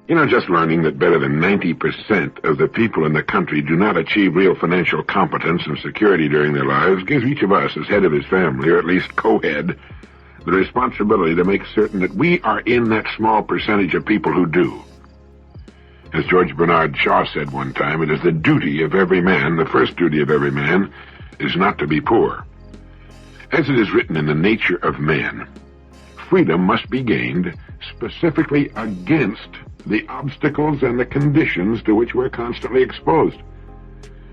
Just learning that better than 90% of the people in the country do not achieve real financial competence and security during their lives gives each of us, as head of his family, or at least co-head, the responsibility to make certain that we are in that small percentage of people who do. As George Bernard Shaw said one time, it is the duty of every man, the first duty of every man, is not to be poor. As it is written in the nature of man, freedom must be gained specifically against the obstacles and the conditions to which we're constantly exposed.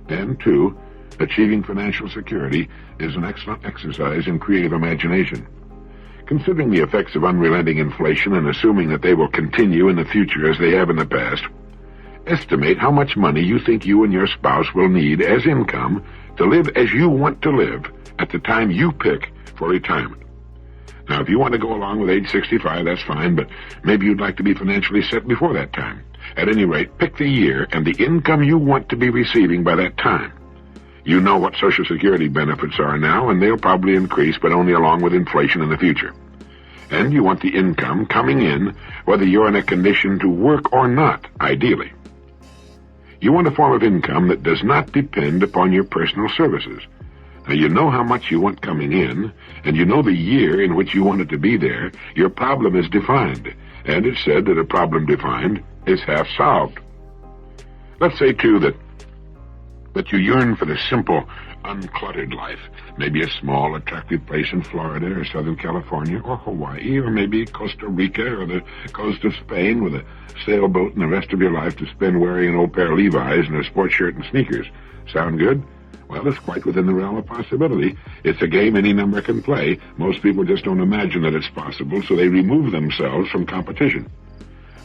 And, two, achieving financial security is an excellent exercise in creative imagination. Considering the effects of unrelenting inflation and assuming that they will continue in the future as they have in the past, estimate how much money you think you and your spouse will need as income to live as you want to live at the time you pick for retirement. Now, if you want to go along with age 65, that's fine, but maybe you'd like to be financially set before that time. At any rate, pick the year and the income you want to be receiving by that time. You know what Social Security benefits are now, and they'll probably increase, but only along with inflation in the future. And you want the income coming in, whether you're in a condition to work or not, ideally. You want a form of income that does not depend upon your personal services. Now, you know how much you want coming in, and you know the year in which you want it to be there. Your problem is defined, and it's said that a problem defined is half solved. Let's say, too, that you yearn for the simple, uncluttered life. Maybe a small, attractive place in Florida or Southern California or Hawaii or maybe Costa Rica or the coast of Spain with a sailboat and the rest of your life to spend wearing an old pair of Levi's and a sports shirt and sneakers. Sound good? Well, it's quite within the realm of possibility. It's a game any number can play. Most people just don't imagine that it's possible, so they remove themselves from competition.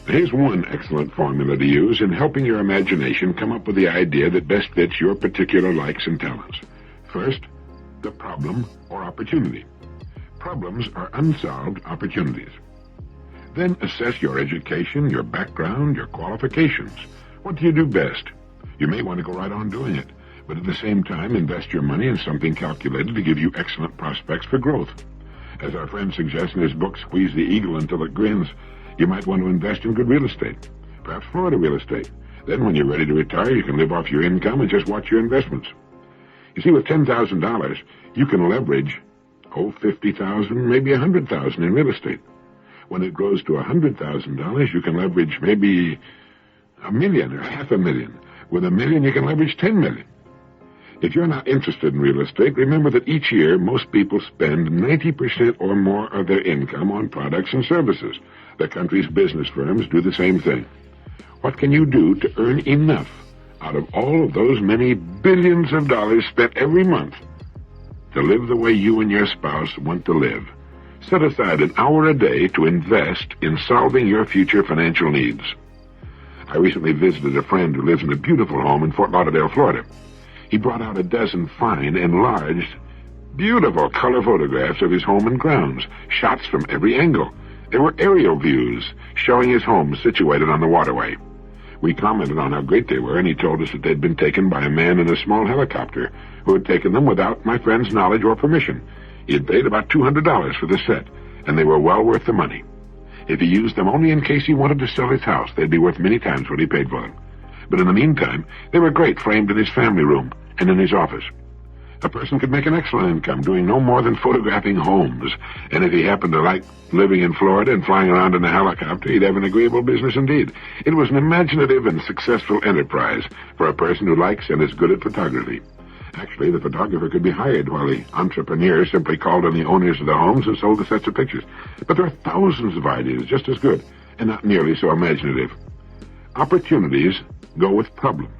Here's one excellent formula to use in helping your imagination come up with the idea that best fits your particular likes and talents. First, the problem or opportunity. Problems are unsolved opportunities. Then assess your education, your background, your qualifications. What do you do best? You may want to go right on doing it, but at the same time invest your money in something calculated to give you excellent prospects for growth. As our friend suggests in his book, Squeeze the Eagle Until It Grins, you might want to invest in good real estate, perhaps Florida real estate. Then when you're ready to retire, you can live off your income and just watch your investments. You see, with $10,000, you can leverage, $50,000, maybe $100,000 in real estate. When it grows to $100,000, you can leverage maybe $1 million or $500,000. With $1 million, you can leverage $10 million. If you're not interested in real estate, remember that each year most people spend 90% or more of their income on products and services. The country's business firms do the same thing. What can you do to earn enough out of all of those many billions of dollars spent every month to live the way you and your spouse want to live? Set aside an hour a day to invest in solving your future financial needs. I recently visited a friend who lives in a beautiful home in Fort Lauderdale, Florida. He brought out a dozen fine, enlarged, beautiful color photographs of his home and grounds, shots from every angle. There were aerial views showing his home situated on the waterway. We commented on how great they were, and he told us that they'd been taken by a man in a small helicopter who had taken them without my friend's knowledge or permission. He had paid about $200 for the set, and they were well worth the money. If he used them only in case he wanted to sell his house, they'd be worth many times what he paid for them. But in the meantime, they were great, framed in his family room and in his office. A person could make an excellent income doing no more than photographing homes, and if he happened to like living in Florida and flying around in a helicopter, he'd have an agreeable business indeed. It was an imaginative and successful enterprise for a person who likes and is good at photography. Actually, the photographer could be hired while the entrepreneur simply called on the owners of the homes and sold the sets of pictures. But there are thousands of ideas just as good and not nearly so imaginative. Opportunities go with problems.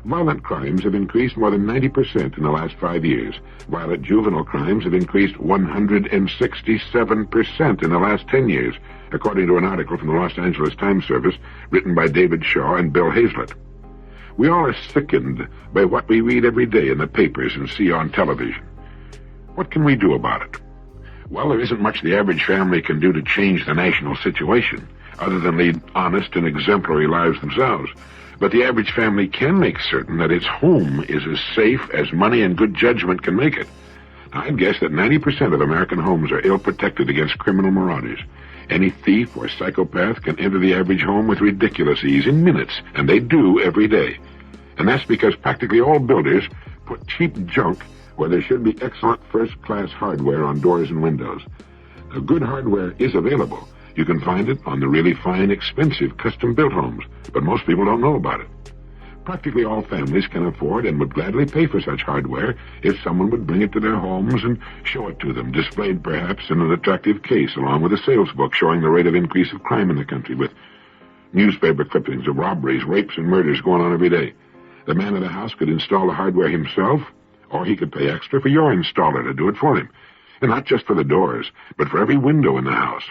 Violent crimes have increased more than 90% in the last 5 years. Violent juvenile crimes have increased 167% in the last 10 years, according to an article from the Los Angeles Times Service written by David Shaw and Bill Hazlett. We all are sickened by what we read every day in the papers and see on television. What can we do about it? Well, there isn't much the average family can do to change the national situation, other than lead honest and exemplary lives themselves. But the average family can make certain that its home is as safe as money and good judgment can make it. I'd guess that 90% of American homes are ill-protected against criminal marauders. Any thief or psychopath can enter the average home with ridiculous ease in minutes, and they do every day. And that's because practically all builders put cheap junk where there should be excellent first-class hardware on doors and windows. Now, good hardware is available. You can find it on the really fine, expensive, custom-built homes, but most people don't know about it. Practically all families can afford and would gladly pay for such hardware if someone would bring it to their homes and show it to them, displayed perhaps in an attractive case, along with a sales book showing the rate of increase of crime in the country, with newspaper clippings of robberies, rapes, and murders going on every day. The man of the house could install the hardware himself, or he could pay extra for your installer to do it for him. And not just for the doors, but for every window in the house.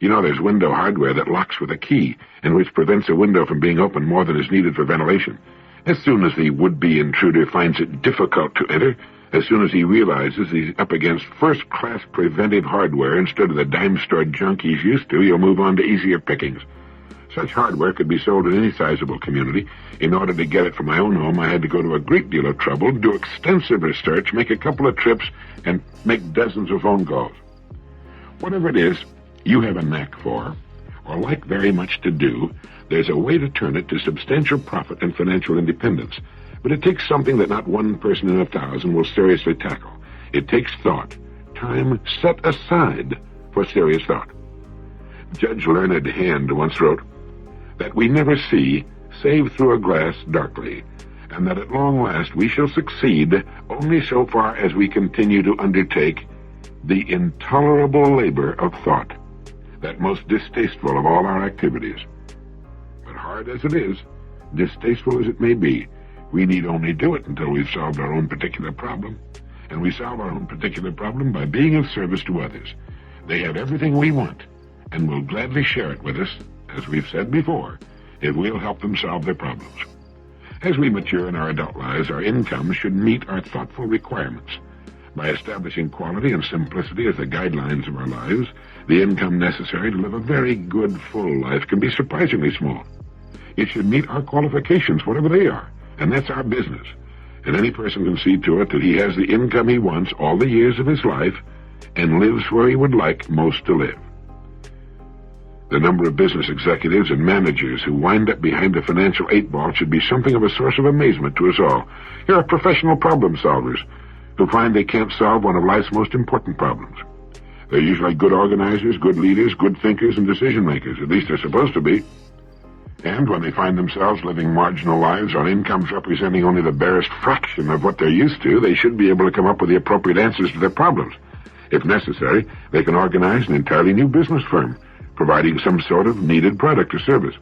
You know, there's window hardware that locks with a key, and which prevents a window from being opened more than is needed for ventilation. As soon as the would-be intruder finds it difficult to enter, as soon as he realizes he's up against first-class preventive hardware instead of the dime-store junk he's used to, he'll move on to easier pickings. Such hardware could be sold in any sizable community. In order to get it for my own home, I had to go to a great deal of trouble, do extensive research, make a couple of trips, and make dozens of phone calls. Whatever it is you have a knack for, or like very much to do, there's a way to turn it to substantial profit and financial independence. But it takes something that not one person in 1,000 will seriously tackle. It takes thought, time set aside for serious thought. Judge Learned Hand once wrote that we never see save through a glass darkly, and that at long last we shall succeed only so far as we continue to undertake the intolerable labor of thought, that most distasteful of all our activities. But hard as it is, distasteful as it may be, we need only do it until we've solved our own particular problem. And we solve our own particular problem by being of service to others. They have everything we want, and will gladly share it with us, as we've said before, if we'll help them solve their problems. As we mature in our adult lives, our income should meet our thoughtful requirements. By establishing quality and simplicity as the guidelines of our lives, the income necessary to live a very good, full life can be surprisingly small. It should meet our qualifications, whatever they are, and that's our business. And any person can see to it that he has the income he wants all the years of his life and lives where he would like most to live. The number of business executives and managers who wind up behind the financial 8-ball should be something of a source of amazement to us all. Here are professional problem solvers who find they can't solve one of life's most important problems. They're usually good organizers, good leaders, good thinkers, and decision-makers. At least they're supposed to be. And when they find themselves living marginal lives on incomes representing only the barest fraction of what they're used to, they should be able to come up with the appropriate answers to their problems. If necessary, they can organize an entirely new business firm, providing some sort of needed product or service.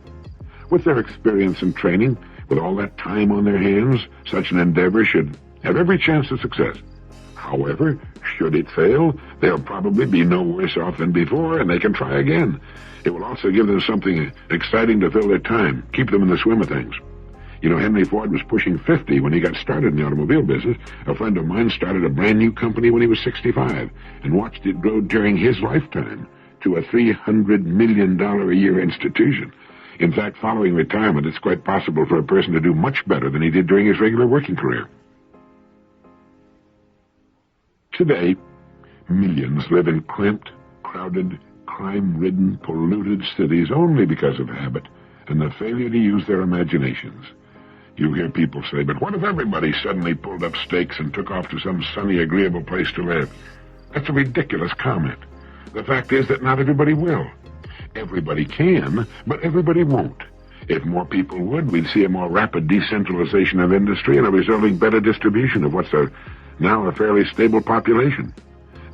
With their experience and training, with all that time on their hands, such an endeavor should have every chance of success. However, should it fail, they'll probably be no worse off than before, and they can try again. It will also give them something exciting to fill their time, keep them in the swim of things. You know, Henry Ford was pushing 50 when he got started in the automobile business. A friend of mine started a brand new company when he was 65 and watched it grow during his lifetime to a $300 million a year institution. In fact, following retirement, it's quite possible for a person to do much better than he did during his regular working career. Today, millions live in cramped, crowded, crime-ridden, polluted cities only because of habit and the failure to use their imaginations. You hear people say, but what if everybody suddenly pulled up stakes and took off to some sunny, agreeable place to live? That's a ridiculous comment. The fact is that not everybody will. Everybody can, but everybody won't. If more people would, we'd see a more rapid decentralization of industry and a resulting better distribution of what's now a fairly stable population.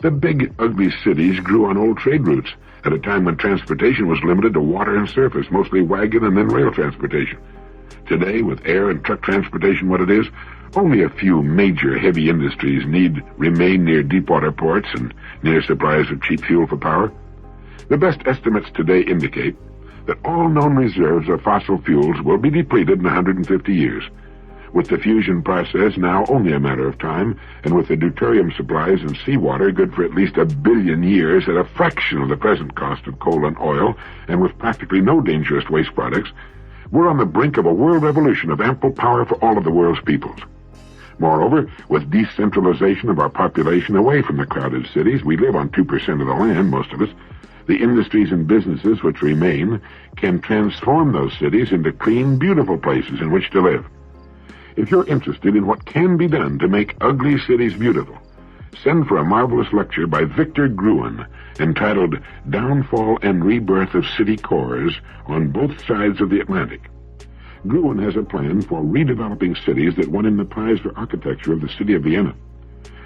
The big, ugly cities grew on old trade routes at a time when transportation was limited to water and surface, mostly wagon and then rail transportation. Today, with air and truck transportation what it is, only a few major heavy industries remain near deepwater ports and near supplies of cheap fuel for power. The best estimates today indicate that all known reserves of fossil fuels will be depleted in 150 years. With the fusion process now only a matter of time, and with the deuterium supplies and seawater good for at least 1 billion years at a fraction of the present cost of coal and oil, and with practically no dangerous waste products, we're on the brink of a world revolution of ample power for all of the world's peoples. Moreover, with decentralization of our population away from the crowded cities, we live on 2% of the land, most of us, the industries and businesses which remain can transform those cities into clean, beautiful places in which to live. If you're interested in what can be done to make ugly cities beautiful, send for a marvelous lecture by Victor Gruen entitled Downfall and Rebirth of City Cores on Both Sides of the Atlantic. Gruen has a plan for redeveloping cities that won him the prize for architecture of the city of Vienna.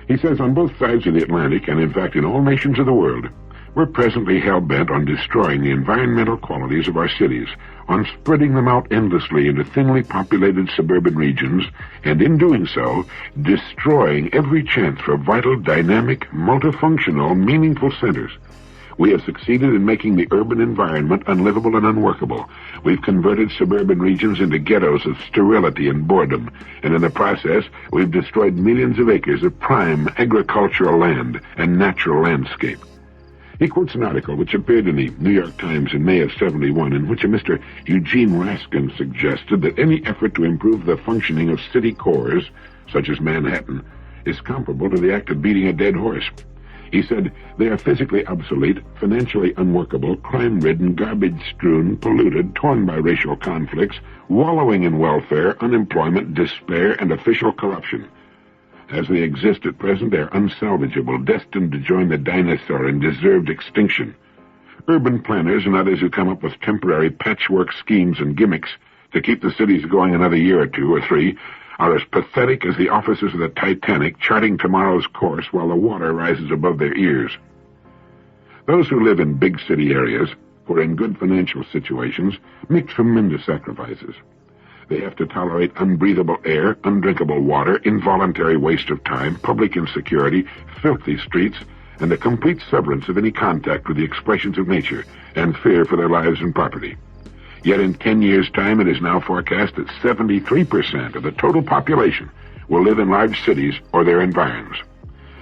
He says on both sides of the Atlantic, and in fact in all nations of the world, we're presently hell-bent on destroying the environmental qualities of our cities, on spreading them out endlessly into thinly populated suburban regions, and in doing so, destroying every chance for vital, dynamic, multifunctional, meaningful centers. We have succeeded in making the urban environment unlivable and unworkable. We've converted suburban regions into ghettos of sterility and boredom, and in the process, we've destroyed millions of acres of prime agricultural land and natural landscape. He quotes an article which appeared in the New York Times in May of '71, in which a Mr. Eugene Raskin suggested that any effort to improve the functioning of city cores, such as Manhattan, is comparable to the act of beating a dead horse. He said, they are physically obsolete, financially unworkable, crime-ridden, garbage-strewn, polluted, torn by racial conflicts, wallowing in welfare, unemployment, despair, and official corruption. As they exist at present, they are unsalvageable, destined to join the dinosaur and deserved extinction. Urban planners and others who come up with temporary patchwork schemes and gimmicks to keep the cities going another year or two or three are as pathetic as the officers of the Titanic charting tomorrow's course while the water rises above their ears. Those who live in big city areas, who are in good financial situations, make tremendous sacrifices. They have to tolerate unbreathable air, undrinkable water, involuntary waste of time, public insecurity, filthy streets, and a complete severance of any contact with the expressions of nature, and fear for their lives and property. Yet in 10 years' time, it is now forecast that 73% of the total population will live in large cities or their environs.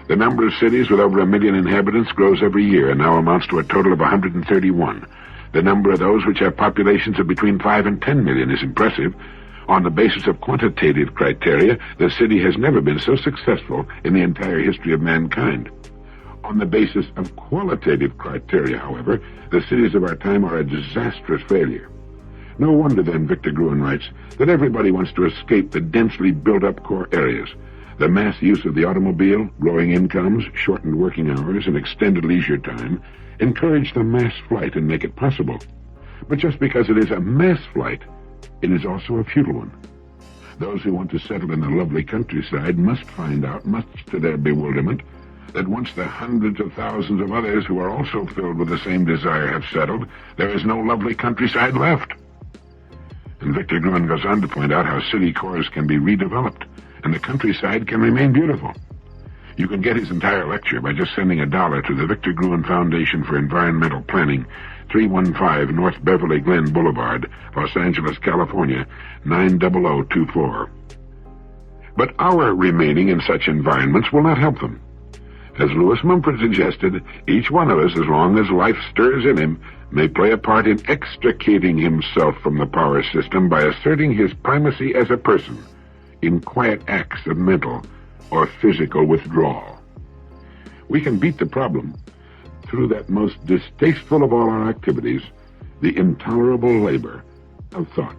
The number of cities with over 1 million inhabitants grows every year and now amounts to a total of 131. The number of those which have populations of between 5 and 10 million is impressive. On the basis of quantitative criteria, the city has never been so successful in the entire history of mankind. On the basis of qualitative criteria, however, the cities of our time are a disastrous failure. No wonder, then, Victor Gruen writes, that everybody wants to escape the densely built-up core areas. The mass use of the automobile, growing incomes, shortened working hours, and extended leisure time encourage the mass flight and make it possible. But just because it is a mass flight, it is also a futile one. Those who want to settle in the lovely countryside must find out, much to their bewilderment, that once the hundreds of thousands of others who are also filled with the same desire have settled, there is no lovely countryside left. And Victor Gruen goes on to point out how city cores can be redeveloped, and the countryside can remain beautiful. You can get his entire lecture by just sending $1 to the Victor Gruen Foundation for Environmental Planning, 315 North Beverly Glen Boulevard, Los Angeles, California, 90024. But our remaining in such environments will not help them. As Lewis Mumford suggested, each one of us, as long as life stirs in him, may play a part in extricating himself from the power system by asserting his primacy as a person in quiet acts of mental or physical withdrawal. We can beat the problem through that most distasteful of all our activities, the intolerable labor of thought.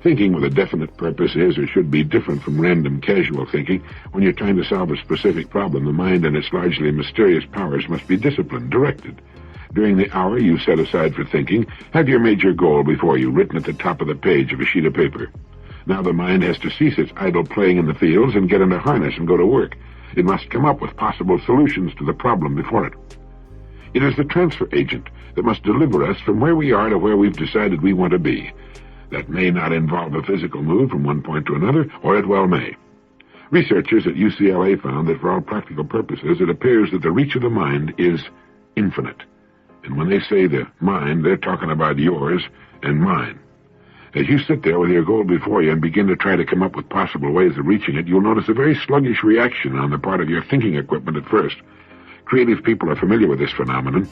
Thinking with a definite purpose is or should be different from random casual thinking. When you're trying to solve a specific problem, the mind and its largely mysterious powers must be disciplined, directed. During the hour you set aside for thinking, have your major goal before you, written at the top of the page of a sheet of paper. Now the mind has to cease its idle playing in the fields and get into harness and go to work. It must come up with possible solutions to the problem before it. It is the transfer agent that must deliver us from where we are to where we've decided we want to be. That may not involve a physical move from one point to another, or it well may. Researchers at UCLA found that for all practical purposes, it appears that the reach of the mind is infinite. And when they say the mind, they're talking about yours and mine. As you sit there with your goal before you and begin to try to come up with possible ways of reaching it, you'll notice a very sluggish reaction on the part of your thinking equipment at first. Creative people are familiar with this phenomenon.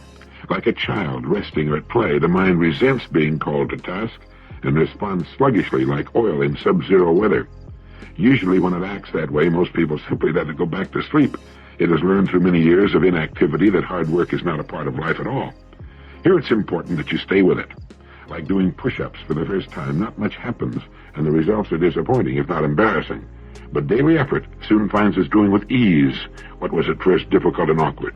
Like a child resting or at play, the mind resents being called to task and responds sluggishly like oil in sub-zero weather. Usually when it acts that way, most people simply let it go back to sleep. It has learned through many years of inactivity that hard work is not a part of life at all. Here it's important that you stay with it. Like doing push-ups for the first time, not much happens, and the results are disappointing, if not embarrassing. But daily effort soon finds us doing with ease what was at first difficult and awkward.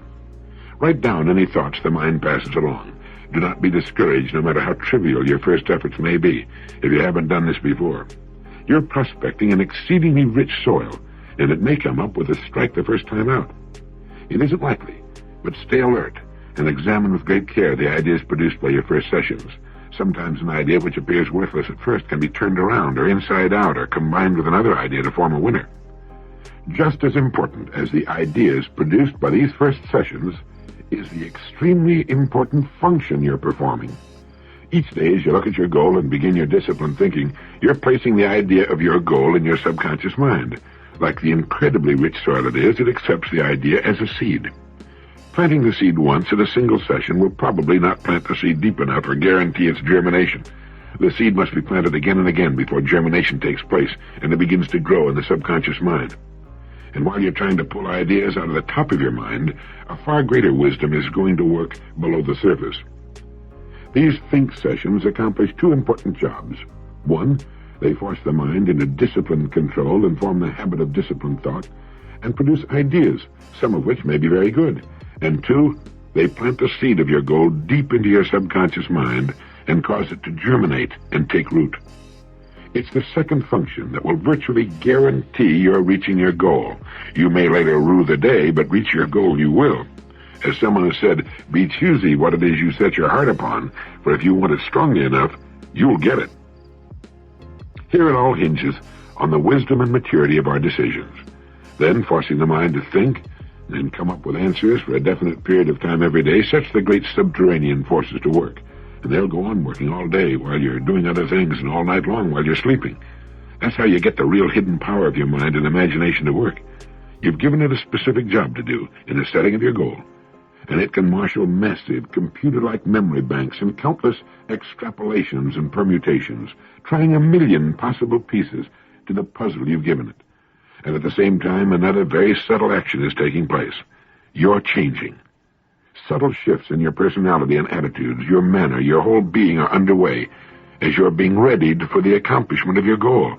Write down any thoughts the mind passes along. Do not be discouraged, no matter how trivial your first efforts may be, if you haven't done this before. You're prospecting an exceedingly rich soil, and it may come up with a strike the first time out. It isn't likely, but stay alert and examine with great care the ideas produced by your first sessions. Sometimes an idea which appears worthless at first can be turned around or inside out or combined with another idea to form a winner. Just as important as the ideas produced by these first sessions is the extremely important function you're performing. Each day as you look at your goal and begin your disciplined thinking, you're placing the idea of your goal in your subconscious mind. Like the incredibly rich soil it is, it accepts the idea as a seed. Planting the seed once at a single session will probably not plant the seed deep enough or guarantee its germination. The seed must be planted again and again before germination takes place and it begins to grow in the subconscious mind. And while you're trying to pull ideas out of the top of your mind, a far greater wisdom is going to work below the surface. These think sessions accomplish two important jobs. One, they force the mind into disciplined control and form the habit of disciplined thought, and produce ideas, some of which may be very good. And two, they plant the seed of your goal deep into your subconscious mind and cause it to germinate and take root. It's the second function that will virtually guarantee you're reaching your goal. You may later rue the day, but reach your goal you will. As someone has said, be choosy what it is you set your heart upon, for if you want it strongly enough, you'll get it. Here it all hinges on the wisdom and maturity of our decisions. Then, forcing the mind to think and come up with answers for a definite period of time every day sets the great subterranean forces to work. And they'll go on working all day while you're doing other things and all night long while you're sleeping. That's how you get the real hidden power of your mind and imagination to work. You've given it a specific job to do in the setting of your goal, and it can marshal massive computer-like memory banks and countless extrapolations and permutations, trying 1,000,000 possible pieces to the puzzle you've given it. And at the same time, another very subtle action is taking place. You're changing. Subtle shifts in your personality and attitudes, your manner, your whole being are underway as you're being readied for the accomplishment of your goal.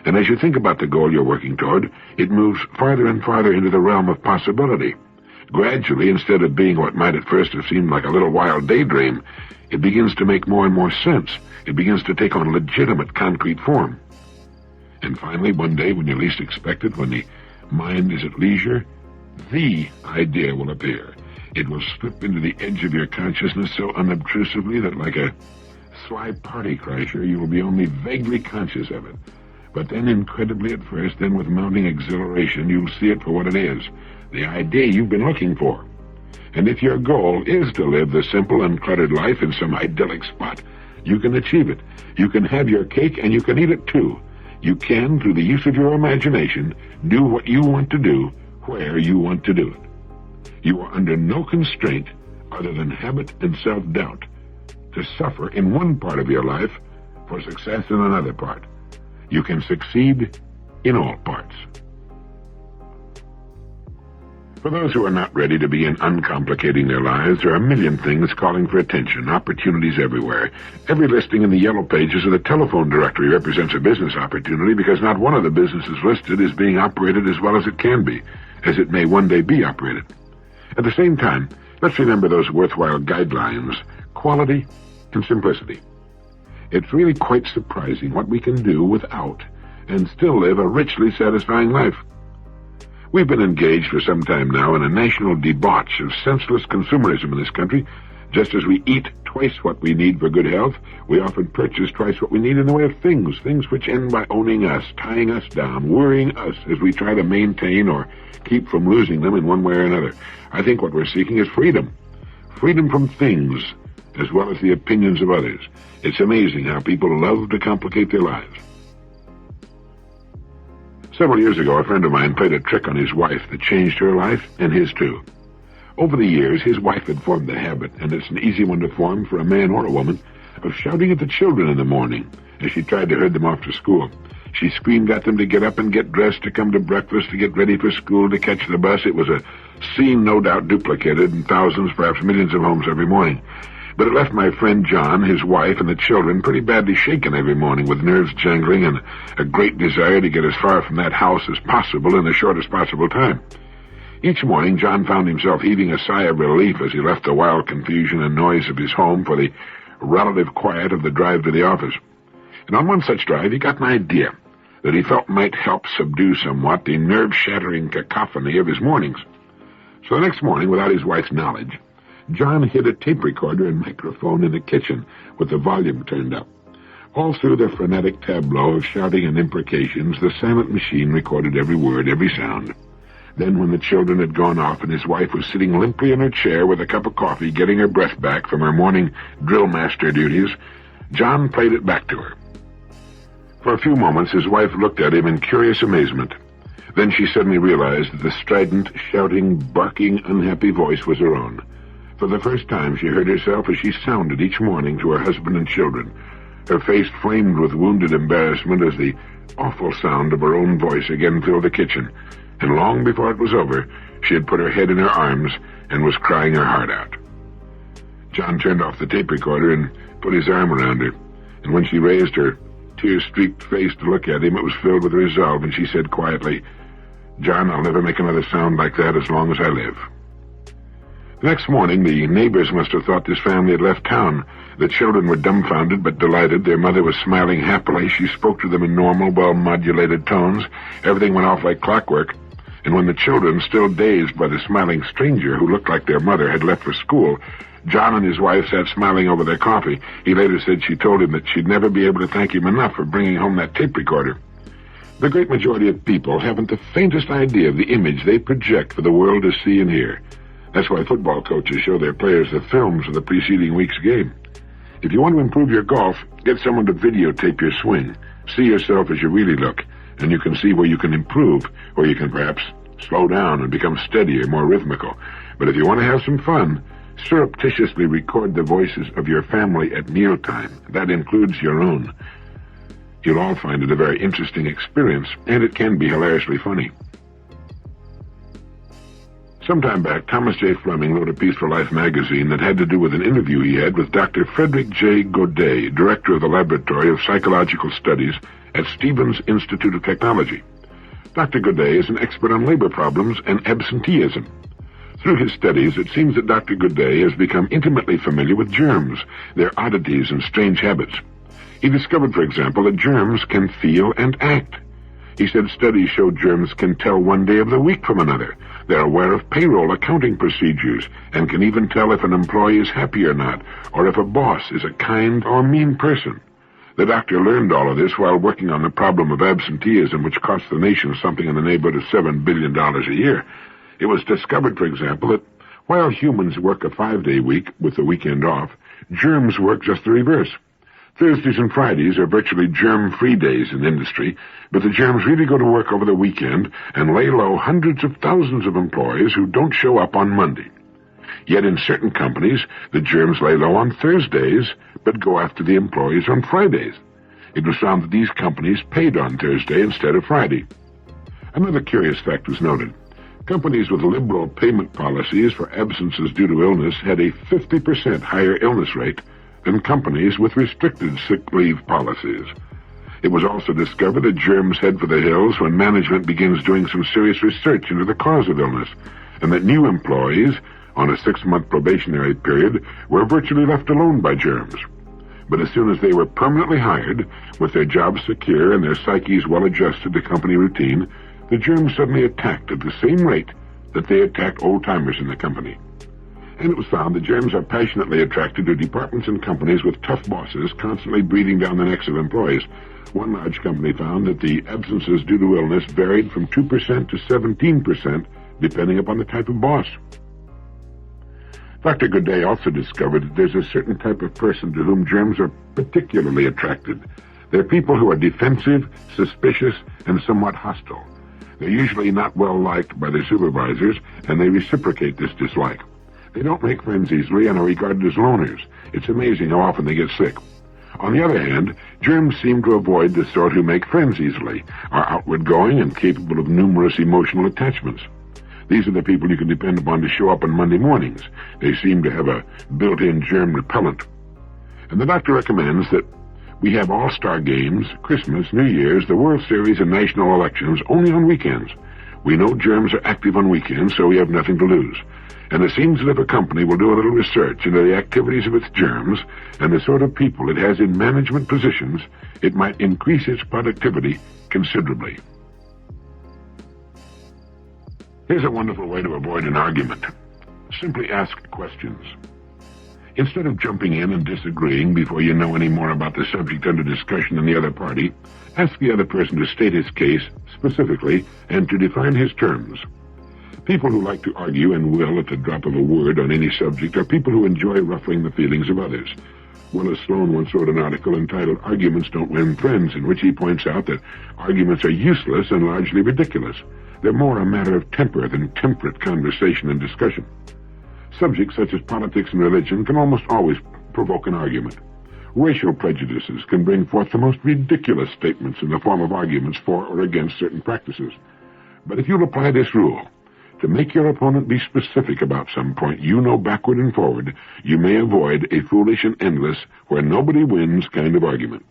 And as you think about the goal you're working toward, it moves farther and farther into the realm of possibility. Gradually, instead of being what might at first have seemed like a little wild daydream, it begins to make more and more sense. It begins to take on legitimate, concrete form. And finally, one day, when you least expect it, when the mind is at leisure, the idea will appear. It will slip into the edge of your consciousness so unobtrusively that, like a sly party crasher, you will be only vaguely conscious of it. But then, incredibly at first, then with mounting exhilaration, you'll see it for what it is, the idea you've been looking for. And if your goal is to live the simple, uncluttered life in some idyllic spot, you can achieve it. You can have your cake and you can eat it too. You can, through the use of your imagination, do what you want to do, where you want to do it. You are under no constraint other than habit and self-doubt to suffer in one part of your life for success in another part. You can succeed in all parts. For those who are not ready to begin uncomplicating their lives, there are 1,000,000 things calling for attention, opportunities everywhere. Every listing in the yellow pages of the telephone directory represents a business opportunity because not one of the businesses listed is being operated as well as it can be, as it may one day be operated. At the same time, let's remember those worthwhile guidelines, quality and simplicity. It's really quite surprising what we can do without and still live a richly satisfying life. We've been engaged for some time now in a national debauch of senseless consumerism in this country. Just as we eat twice what we need for good health, we often purchase twice what we need in the way of things which end by owning us, tying us down, worrying us as we try to maintain or keep from losing them in one way or another. I think what we're seeking is freedom. Freedom from things, as well as the opinions of others. It's amazing how people love to complicate their lives. Several years ago, a friend of mine played a trick on his wife that changed her life and his too. Over the years, his wife had formed the habit, and it's an easy one to form for a man or a woman, of shouting at the children in the morning as she tried to herd them off to school. She screamed at them to get up and get dressed, to come to breakfast, to get ready for school, to catch the bus. It was a scene no doubt duplicated in thousands, perhaps millions of homes every morning. But it left my friend John, his wife, and the children pretty badly shaken every morning, with nerves jangling and a great desire to get as far from that house as possible in the shortest possible time. Each morning, John found himself heaving a sigh of relief as he left the wild confusion and noise of his home for the relative quiet of the drive to the office. And on one such drive, he got an idea that he felt might help subdue somewhat the nerve-shattering cacophony of his mornings. So the next morning, without his wife's knowledge, John hid a tape recorder and microphone in the kitchen with the volume turned up. All through the frenetic tableau of shouting and imprecations, the silent machine recorded every word, every sound. Then, when the children had gone off and his wife was sitting limply in her chair with a cup of coffee, getting her breath back from her morning drill master duties, John played it back to her. For a few moments, his wife looked at him in curious amazement. Then she suddenly realized that the strident, shouting, barking, unhappy voice was her own. For the first time, she heard herself as she sounded each morning to her husband and children. Her face flamed with wounded embarrassment as the awful sound of her own voice again filled the kitchen. And long before it was over, she had put her head in her arms and was crying her heart out. John turned off the tape recorder and put his arm around her, and when she raised her tear-streaked face to look at him, it was filled with resolve, and she said quietly, "John, I'll never make another sound like that as long as I live." The next morning, the neighbors must have thought this family had left town. The children were dumbfounded but delighted. Their mother was smiling happily. She spoke to them in normal, well-modulated tones. Everything went off like clockwork. And when the children, still dazed by the smiling stranger who looked like their mother, had left for school, John and his wife sat smiling over their coffee. He later said she told him that she'd never be able to thank him enough for bringing home that tape recorder. The great majority of people haven't the faintest idea of the image they project for the world to see and hear. That's why football coaches show their players the films of the preceding week's game. If you want to improve your golf, get someone to videotape your swing. See yourself as you really look, and you can see where you can improve, where you can perhaps slow down and become steadier, more rhythmical. But if you want to have some fun, surreptitiously record the voices of your family at mealtime. That includes your own. You'll all find it a very interesting experience, and it can be hilariously funny. Some time back, Thomas J. Fleming wrote a piece for Life magazine that had to do with an interview he had with Dr. Frederick J. Godet, director of the Laboratory of Psychological Studies at Stevens Institute of Technology. Dr. Godet is an expert on labor problems and absenteeism. Through his studies, it seems that Dr. Godet has become intimately familiar with germs, their oddities and strange habits. He discovered, for example, that germs can feel and act. He said studies show germs can tell one day of the week from another. They're aware of payroll accounting procedures and can even tell if an employee is happy or not, or if a boss is a kind or mean person. The doctor learned all of this while working on the problem of absenteeism, which costs the nation something in the neighborhood of $7 billion a year. It was discovered, for example, that while humans work a 5-day week with the weekend off, germs work just the reverse. Thursdays and Fridays are virtually germ-free days in industry, but the germs really go to work over the weekend and lay low hundreds of thousands of employees who don't show up on Monday. Yet in certain companies, the germs lay low on Thursdays, but go after the employees on Fridays. It was found that these companies paid on Thursday instead of Friday. Another curious fact was noted. Companies with liberal payment policies for absences due to illness had a 50% higher illness rate than companies with restricted sick leave policies. It was also discovered that germs head for the hills when management begins doing some serious research into the cause of illness, and that new employees on a 6-month probationary period were virtually left alone by germs. But as soon as they were permanently hired, with their jobs secure and their psyches well adjusted to company routine, the germs suddenly attacked at the same rate that they attacked old-timers in the company. And it was found that germs are passionately attracted to departments and companies with tough bosses constantly breathing down the necks of employees. One large company found that the absences due to illness varied from 2% to 17%, depending upon the type of boss. Dr. Godet also discovered that there's a certain type of person to whom germs are particularly attracted. They're people who are defensive, suspicious, and somewhat hostile. They're usually not well liked by their supervisors, and they reciprocate this dislike. They don't make friends easily and are regarded as loners. It's amazing how often they get sick. On the other hand, germs seem to avoid the sort who make friends easily, are outward-going and capable of numerous emotional attachments. These are the people you can depend upon to show up on Monday mornings. They seem to have a built-in germ repellent. And the doctor recommends that we have all-star games, Christmas, New Year's, the World Series, and national elections only on weekends. We know germs are active on weekends, so we have nothing to lose. And it seems as if a company will do a little research into the activities of its germs and the sort of people it has in management positions, it might increase its productivity considerably. Here's a wonderful way to avoid an argument. Simply ask questions. Instead of jumping in and disagreeing before you know any more about the subject under discussion than the other party, ask the other person to state his case specifically and to define his terms. People who like to argue and will at the drop of a word on any subject are people who enjoy ruffling the feelings of others. Willis Sloane once wrote an article entitled "Arguments Don't Win Friends," in which he points out that arguments are useless and largely ridiculous. They're more a matter of temper than temperate conversation and discussion. Subjects such as politics and religion can almost always provoke an argument. Racial prejudices can bring forth the most ridiculous statements in the form of arguments for or against certain practices. But if you'll apply this rule, to make your opponent be specific about some point you know backward and forward, you may avoid a foolish and endless, where nobody wins kind of argument.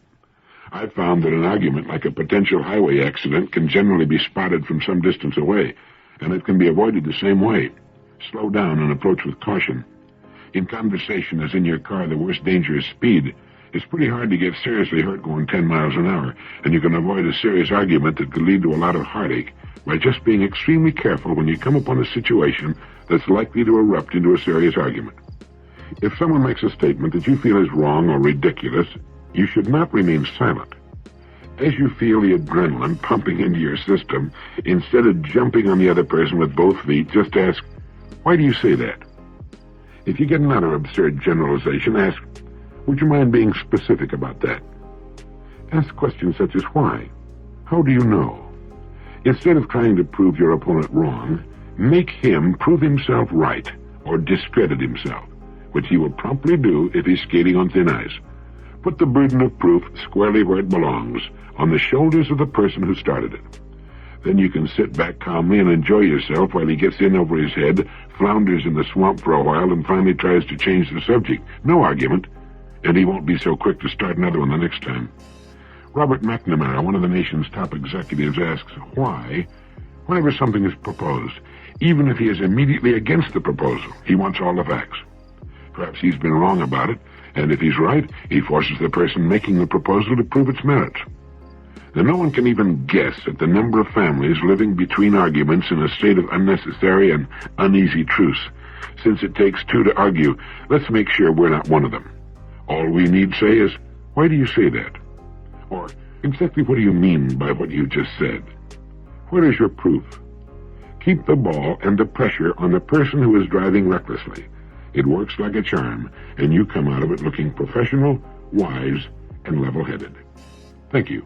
I've found that an argument like a potential highway accident can generally be spotted from some distance away, and it can be avoided the same way. Slow down and approach with caution. In conversation, as in your car, the worst danger is speed. It's pretty hard to get seriously hurt going 10 miles an hour, and you can avoid a serious argument that could lead to a lot of heartache by just being extremely careful when you come upon a situation that's likely to erupt into a serious argument. If someone makes a statement that you feel is wrong or ridiculous, you should not remain silent. As you feel the adrenaline pumping into your system, instead of jumping on the other person with both feet, just ask, "Why do you say that?" If you get another absurd generalization, ask, "Would you mind being specific about that?" Ask questions such as, "Why? How do you know?" Instead of trying to prove your opponent wrong, make him prove himself right or discredit himself, which he will promptly do if he's skating on thin ice. Put the burden of proof squarely where it belongs, on the shoulders of the person who started it. Then you can sit back calmly and enjoy yourself while he gets in over his head, flounders in the swamp for a while, and finally tries to change the subject. No argument, and he won't be so quick to start another one the next time. Robert McNamara, one of the nation's top executives, asks why whenever something is proposed, even if he is immediately against the proposal. He wants all the facts. Perhaps he's been wrong about it, and if he's right, he forces the person making the proposal to prove its merits. Now, no one can even guess at the number of families living between arguments in a state of unnecessary and uneasy truce. Since it takes two to argue, let's make sure we're not one of them. All we need say is, "Why do you say that?" Or, "Exactly what do you mean by what you just said?" Where is your proof? Keep the ball and the pressure on the person who is driving recklessly. It works like a charm, and you come out of it looking professional, wise, and level-headed. Thank you.